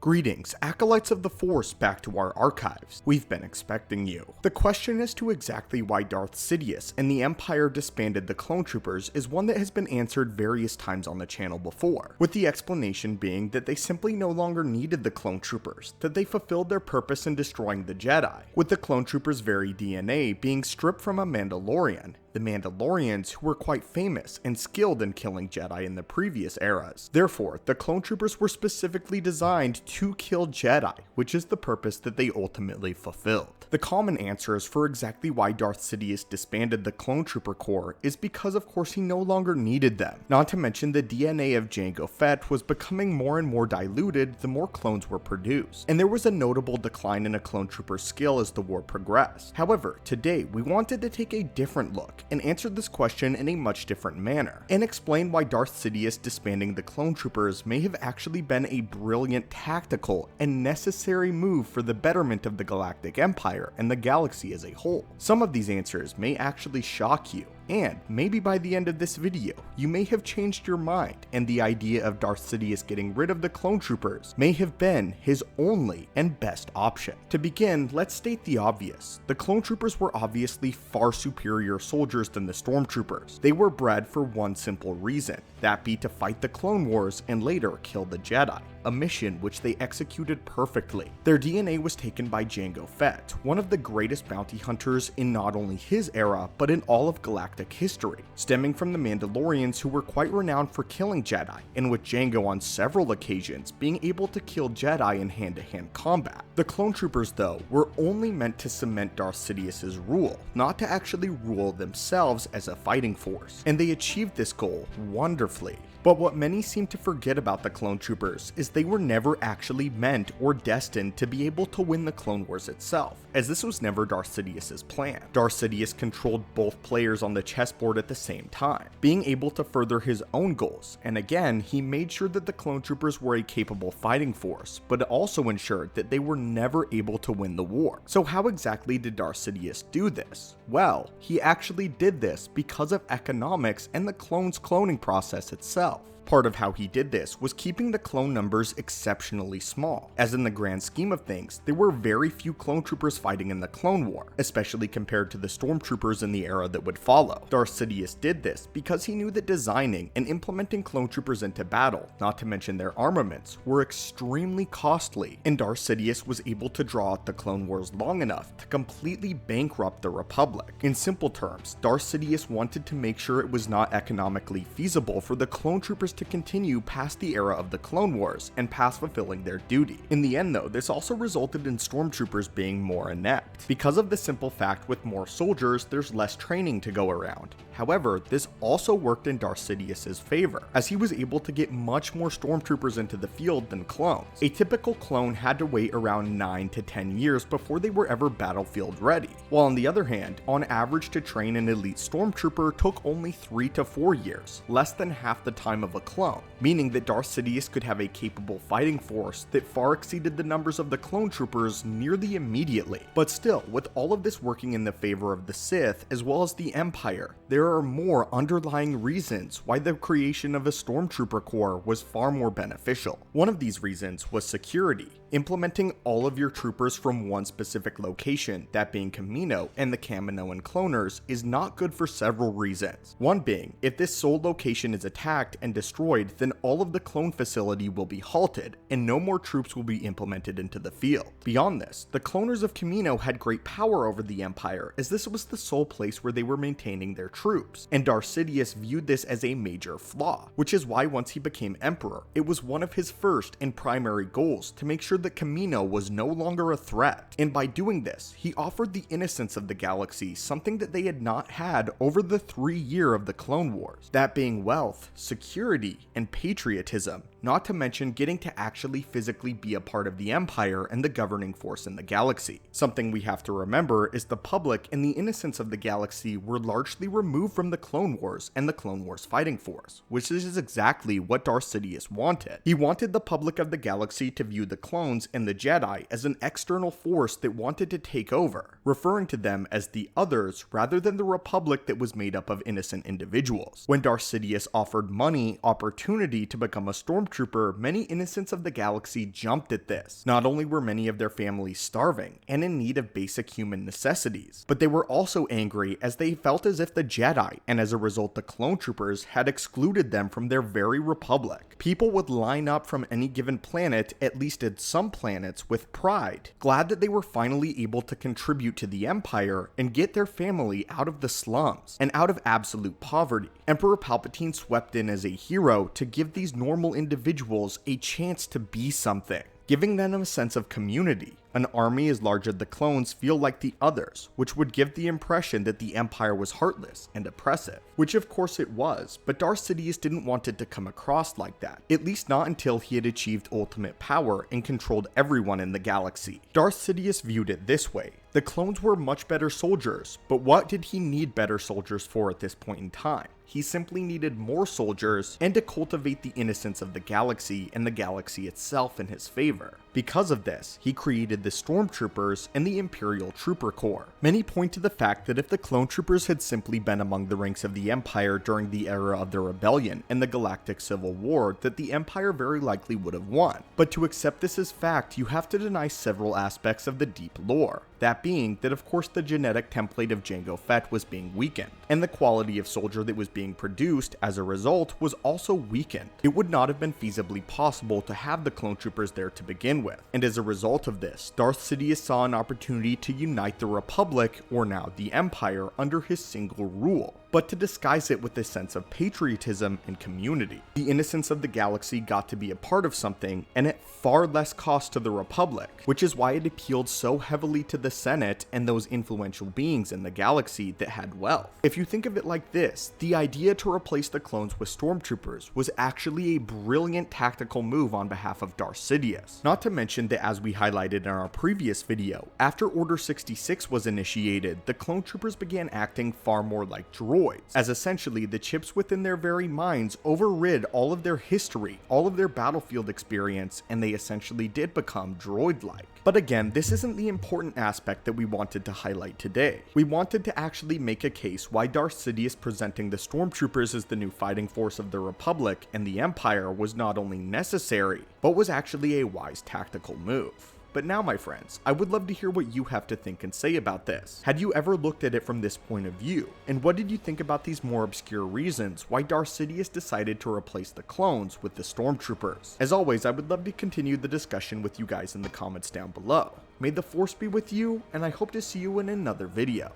Greetings, acolytes of the Force, back to our archives. We've been expecting you. The question as to exactly why Darth Sidious and the Empire disbanded the clone troopers is one that has been answered various times on the channel before, with the explanation being that they simply no longer needed the clone troopers, that they fulfilled their purpose in destroying the Jedi, with the clone troopers' very DNA being stripped from a Mandalorian. The Mandalorians, who were quite famous and skilled in killing Jedi in the previous eras. Therefore, the clone troopers were specifically designed to kill Jedi, which is the purpose that they ultimately fulfilled. The common answers for exactly why Darth Sidious disbanded the clone trooper corps is because of course he no longer needed them. Not to mention the DNA of Jango Fett was becoming more and more diluted the more clones were produced, and there was a notable decline in a clone trooper's skill as the war progressed. However, today we wanted to take a different look and answer this question in a much different manner, and explain why Darth Sidious disbanding the clone troopers may have actually been a brilliant tactical and necessary move for the betterment of the Galactic Empire and the galaxy as a whole. Some of these answers may actually shock you, and maybe by the end of this video, you may have changed your mind and the idea of Darth Sidious getting rid of the clone troopers may have been his only and best option. To begin, let's state the obvious. The clone troopers were obviously far superior soldiers than the stormtroopers. They were bred for one simple reason, that be to fight the Clone Wars and later kill the Jedi, a mission which they executed perfectly. Their DNA was taken by Jango Fett, one of the greatest bounty hunters in not only his era, but in all of galactic history, stemming from the Mandalorians who were quite renowned for killing Jedi, and with Jango on several occasions being able to kill Jedi in hand-to-hand combat. The clone troopers, though, were only meant to cement Darth Sidious's rule, not to actually rule themselves as a fighting force, and they achieved this goal wonderfully. But what many seem to forget about the clone troopers is they were never actually meant or destined to be able to win the Clone Wars itself, as this was never Darth Sidious's plan. Darth Sidious controlled both players on the chessboard at the same time, being able to further his own goals, and again, he made sure that the clone troopers were a capable fighting force, but also ensured that they were never able to win the war. So how exactly did Darth Sidious do this? Well, he actually did this because of economics and the clones' cloning process itself. Part of how he did this was keeping the clone numbers exceptionally small, as in the grand scheme of things, there were very few clone troopers fighting in the Clone War, especially compared to the stormtroopers in the era that would follow. Darth Sidious did this because he knew that designing and implementing clone troopers into battle, not to mention their armaments, were extremely costly, and Darth Sidious was able to draw out the Clone Wars long enough to completely bankrupt the Republic. In simple terms, Darth Sidious wanted to make sure it was not economically feasible for the clone troopers to continue past the era of the Clone Wars and past fulfilling their duty. In the end though, this also resulted in stormtroopers being more inept, because of the simple fact with more soldiers there's less training to go around. However, this also worked in Darth Sidious's favor, as he was able to get much more stormtroopers into the field than clones. A typical clone had to wait around 9 to 10 years before they were ever battlefield ready, while on the other hand, on average to train an elite stormtrooper took only 3 to 4 years, less than half the time of a clone, meaning that Darth Sidious could have a capable fighting force that far exceeded the numbers of the clone troopers nearly immediately. But still, with all of this working in the favor of the Sith as well as the Empire, there are more underlying reasons why the creation of a stormtrooper corps was far more beneficial. One of these reasons was security. Implementing all of your troopers from one specific location, that being Kamino and the Kaminoan cloners, is not good for several reasons. One being, if this sole location is attacked and destroyed, then all of the clone facility will be halted, and no more troops will be implemented into the field. Beyond this, the cloners of Kamino had great power over the Empire, as this was the sole place where they were maintaining their troops, and Darth Sidious viewed this as a major flaw, which is why once he became Emperor, it was one of his first and primary goals to make sure that Kamino was no longer a threat, and by doing this, he offered the innocents of the galaxy something that they had not had over the 3 years of the Clone Wars, that being wealth, security, and patriotism, not to mention getting to actually physically be a part of the Empire and the governing force in the galaxy. Something we have to remember is the public and the innocents of the galaxy were largely removed from the Clone Wars and the Clone Wars fighting force, which is exactly what Darth Sidious wanted. He wanted the public of the galaxy to view the clones and the Jedi as an external force that wanted to take over, referring to them as the others rather than the Republic that was made up of innocent individuals. When Darth Sidious offered money, opportunity to become a stormtrooper stormtrooper, many innocents of the galaxy jumped at this. Not only were many of their families starving and in need of basic human necessities, but they were also angry as they felt as if the Jedi, and as a result the clone troopers, had excluded them from their very republic. People would line up from any given planet, at least at some planets, with pride, glad that they were finally able to contribute to the Empire and get their family out of the slums and out of absolute poverty. Emperor Palpatine swept in as a hero to give these normal individuals a chance to be something, giving them a sense of community. An army as large as the clones feel like the others, which would give the impression that the Empire was heartless and oppressive, which of course it was, but Darth Sidious didn't want it to come across like that, at least not until he had achieved ultimate power and controlled everyone in the galaxy. Darth Sidious viewed it this way: the clones were much better soldiers, but what did he need better soldiers for at this point in time? He simply needed more soldiers and to cultivate the innocence of the galaxy and the galaxy itself in his favor. Because of this, he created the Stormtroopers and the Imperial Trooper Corps. Many point to the fact that if the clone troopers had simply been among the ranks of the Empire during the era of the Rebellion and the Galactic Civil War, that the Empire very likely would have won. But to accept this as fact, you have to deny several aspects of the deep lore. That being that of course the genetic template of Jango Fett was being weakened, and the quality of soldier that was being produced as a result was also weakened. It would not have been feasibly possible to have the clone troopers there to begin with, and as a result of this, Darth Sidious saw an opportunity to unite the Republic, or now the Empire, under his single rule, but to disguise it with a sense of patriotism and community. The innocents of the galaxy got to be a part of something, and at far less cost to the Republic, which is why it appealed so heavily to the Senate and those influential beings in the galaxy that had wealth. If you think of it like this, the idea to replace the clones with stormtroopers was actually a brilliant tactical move on behalf of Darth Sidious. Not to mention that, as we highlighted in our previous video, after Order 66 was initiated, the clone troopers began acting far more like droids, as essentially the chips within their very minds overrid all of their history, all of their battlefield experience, and they essentially did become droid-like. But again, this isn't the important aspect that we wanted to highlight today. We wanted to actually make a case why Darth Sidious presenting the Stormtroopers as the new fighting force of the Republic and the Empire was not only necessary, but was actually a wise tactical move. But now, my friends, I would love to hear what you have to think and say about this. Had you ever looked at it from this point of view? And what did you think about these more obscure reasons why Darth Sidious decided to replace the clones with the Stormtroopers? As always, I would love to continue the discussion with you guys in the comments down below. May the Force be with you, and I hope to see you in another video.